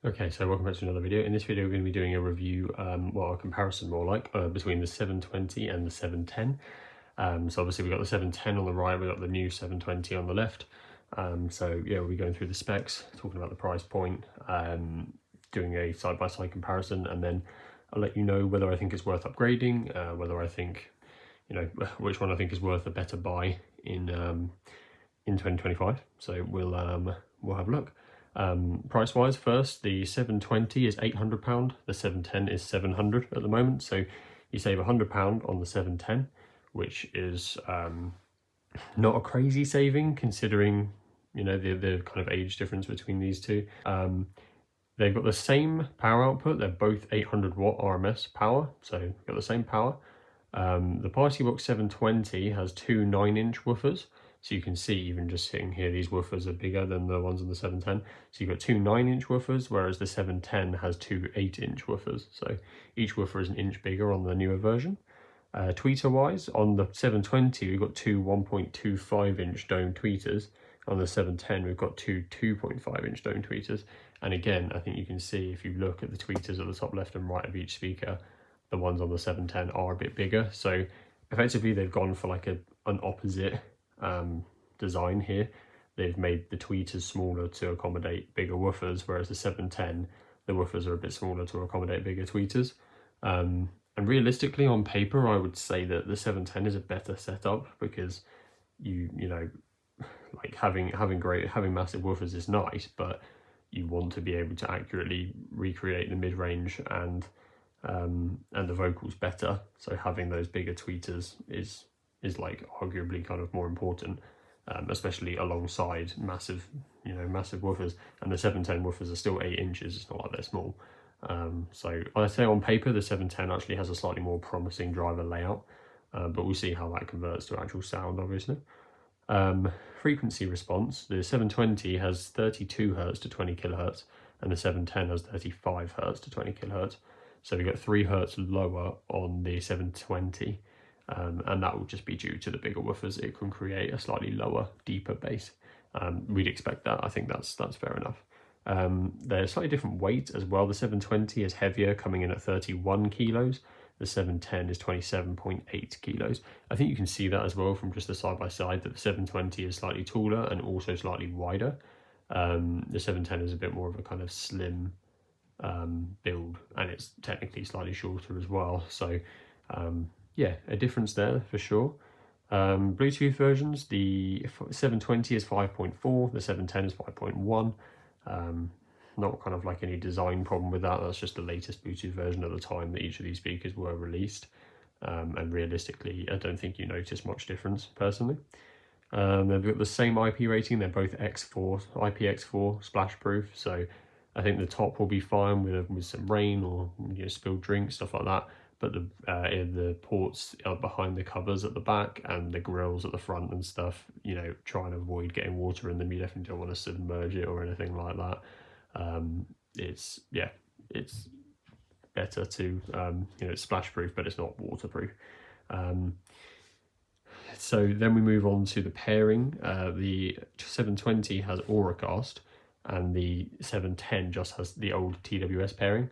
Okay, so welcome back to another video. In this video, we're going to be doing a review, well, a comparison more like, between the 720 and the 710. So obviously we've got the 710 on the right, we've got the new 720 on the left. So yeah, we'll be going through the specs, talking about the price point, doing a side-by-side comparison, and then I'll let you know whether I think it's worth upgrading, whether I think, which one I think is worth a better buy in 2025. So we'll have a look. Price wise, first, the 720 is £800, the 710 is 700 at the moment, so you save £100 on the 710, which is not a crazy saving considering the kind of age difference between these two. They've got the same power output, they're both 800 watt RMS power, so you've got the same power. The PartyBox 720 has two 9-inch woofers. So you can see, even just sitting here, these woofers are bigger than the ones on the 710. So you've got two 9-inch woofers, whereas the 710 has two 8-inch woofers. So each woofer is an inch bigger on the newer version. Tweeter-wise, on the 720, we've got two 1.25-inch dome tweeters. On the 710, we've got two 2.5-inch dome tweeters. And again, I think you can see, if you look at the tweeters at the top left and right of each speaker, the ones on the 710 are a bit bigger. So effectively, they've gone for like an opposite design here. They've made the tweeters smaller to accommodate bigger woofers, whereas the 710, the woofers are a bit smaller to accommodate bigger tweeters. And realistically, on paper, I would say that the 710 is a better setup, because like having massive woofers is nice, but you want to be able to accurately recreate the mid-range and the vocals better. So having those bigger tweeters is like arguably kind of more important, especially alongside massive woofers. And the 710 woofers are still 8 inches. It's not like they're small. So I'd say on paper the 710 actually has a slightly more promising driver layout, but we'll see how that converts to actual sound, obviously. Frequency response, the 720 has 32 Hz to 20 kHz, and the 710 has 35 Hz to 20 kHz. So we get 3 Hz lower on the 720, and that will just be due to the bigger woofers. It can create a slightly lower, deeper bass. We'd expect that. I think that's fair enough. They're slightly different weight as well. The 720 is heavier, coming in at 31 kilos. The 710 is 27.8 kilos. I think you can see that as well from just the side-by-side, that the 720 is slightly taller and also slightly wider. The 710 is a bit more of a kind of slim build, and it's technically slightly shorter as well. So yeah, a difference there for sure. Bluetooth versions, the 720 is 5.4, the 710 is 5.1. Not kind of like any design problem with that. That's just the latest Bluetooth version at the time that each of these speakers were released. And realistically, I don't think you notice much difference personally. They've got the same IP rating. They're both X4, IPX4 splash proof. So I think the top will be fine with some rain or spilled drinks, stuff like that. But the ports are behind the covers at the back, and the grills at the front and stuff, try and avoid getting water in them. You definitely don't want to submerge it or anything like that. It's better to it's splash proof, but it's not waterproof. So then we move on to the pairing. The 720 has Auracast, and the 710 just has the old TWS pairing.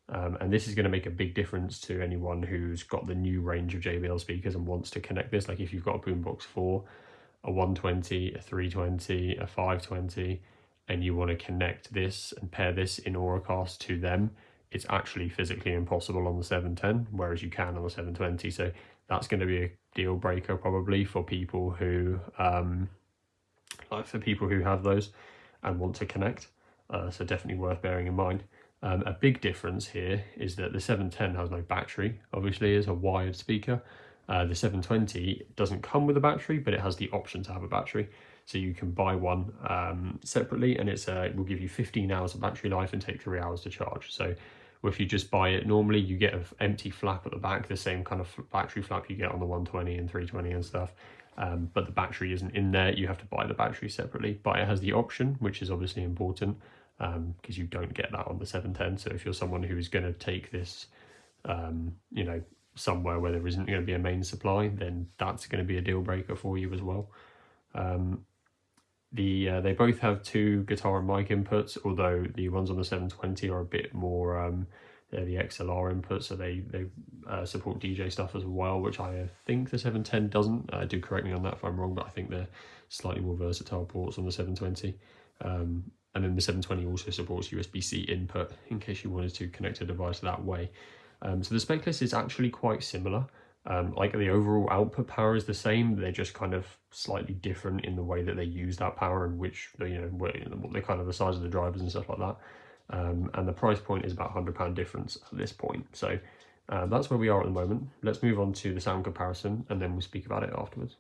And this is going to make a big difference to anyone who's got the new range of JBL speakers and wants to connect this. Like if you've got a Boombox 4, a 120, a 320, a 520, and you want to connect this and pair this in Auracast to them, it's actually physically impossible on the 710, whereas you can on the 720. So that's going to be a deal breaker probably for people who have those and want to connect. So definitely worth bearing in mind. A big difference here is that the 710 has no battery. Obviously, it's a wired speaker. The 720 doesn't come with a battery, but it has the option to have a battery. So you can buy one separately, and it will give you 15 hours of battery life and take 3 hours to charge. So if you just buy it normally, you get an empty flap at the back, the same kind of battery flap you get on the 120 and 320 and stuff. But the battery isn't in there. You have to buy the battery separately, but it has the option, which is obviously important, because you don't get that on the 710. So if you're someone who's going to take this, somewhere where there isn't going to be a main supply, then that's going to be a deal breaker for you as well. They both have 2 guitar and mic inputs, although the ones on the 720 are a bit more, they're the XLR input, so they support DJ stuff as well, which I think the 710 doesn't. Do correct me on that if I'm wrong, but I think they're slightly more versatile ports on the 720. And then the 720 also supports USB-C input in case you wanted to connect a device that way. So the spec list is actually quite similar. Like the overall output power is the same, they're just kind of slightly different in the way that they use that power and which, what they're kind of the size of the drivers and stuff like that. And the price point is about £100 difference at this point. So that's where we are at the moment. Let's move on to the sound comparison and then we'll speak about it afterwards.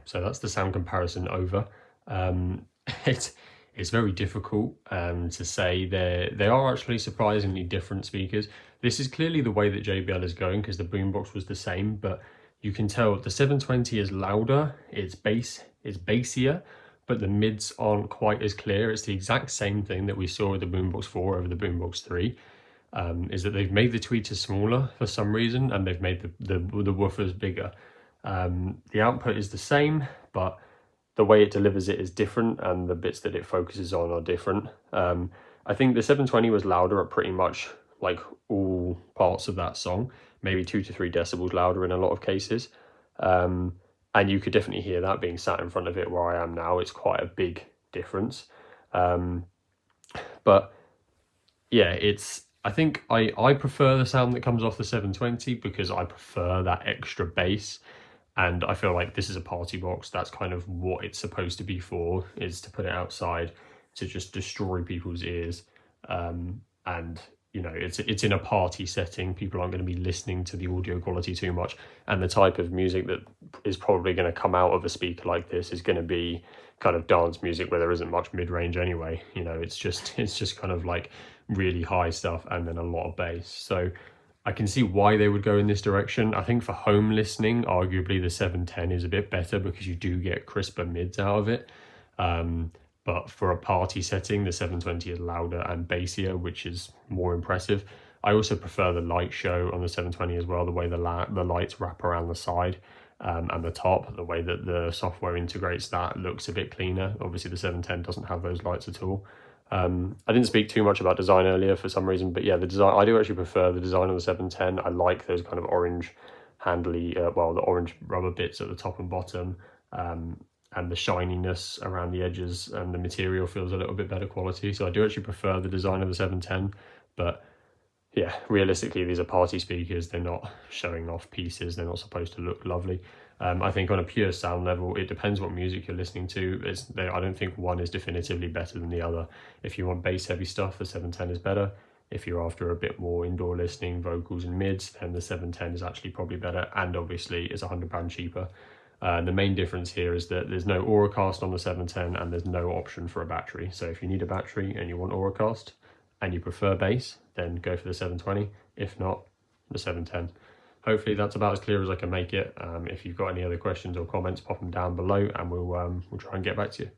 So that's the sound comparison over. It's very difficult to say. They are actually surprisingly different speakers. This is clearly the way that JBL is going because the boombox was the same, but you can tell the 720 is louder, it's bassier, but the mids aren't quite as clear. It's the exact same thing that we saw with the boombox 4 over the boombox 3. Is that they've made the tweeters smaller for some reason and they've made the woofers bigger. The output is the same, but the way it delivers it is different and the bits that it focuses on are different. I think the 720 was louder at pretty much like all parts of that song, maybe 2 to 3 decibels louder in a lot of cases. And you could definitely hear that being sat in front of it where I am now. It's quite a big difference. But yeah, I think I prefer the sound that comes off the 720 because I prefer that extra bass. And I feel like this is a party box. That's kind of what it's supposed to be for, is to put it outside to just destroy people's ears. And it's in a party setting. People aren't going to be listening to the audio quality too much. And the type of music that is probably going to come out of a speaker like this is going to be kind of dance music where there isn't much mid-range anyway. It's just kind of like really high stuff and then a lot of bass. So I can see why they would go in this direction. I think for home listening, arguably the 710 is a bit better because you do get crisper mids out of it. But for a party setting, the 720 is louder and bassier, which is more impressive. I also prefer the light show on the 720 as well, the way the lights wrap around the side and the top, the way that the software integrates that looks a bit cleaner. Obviously the 710 doesn't have those lights at all. I didn't speak too much about design earlier for some reason, but yeah, the design, I do actually prefer the design of the 710. I like those kind of orange handly, the orange rubber bits at the top and bottom, and the shininess around the edges, and the material feels a little bit better quality. So I do actually prefer the design of the 710, but yeah, realistically, these are party speakers. They're not showing off pieces. They're not supposed to look lovely. I think on a pure sound level, it depends what music you're listening to. I don't think one is definitively better than the other. If you want bass heavy stuff, the 710 is better. If you're after a bit more indoor listening, vocals and mids, then the 710 is actually probably better, and obviously it's £100 cheaper. The main difference here is that there's no Auracast on the 710 and there's no option for a battery. So if you need a battery and you want Auracast and you prefer bass, then go for the 720. If not, the 710. Hopefully that's about as clear as I can make it. If you've got any other questions or comments, pop them down below and we'll try and get back to you.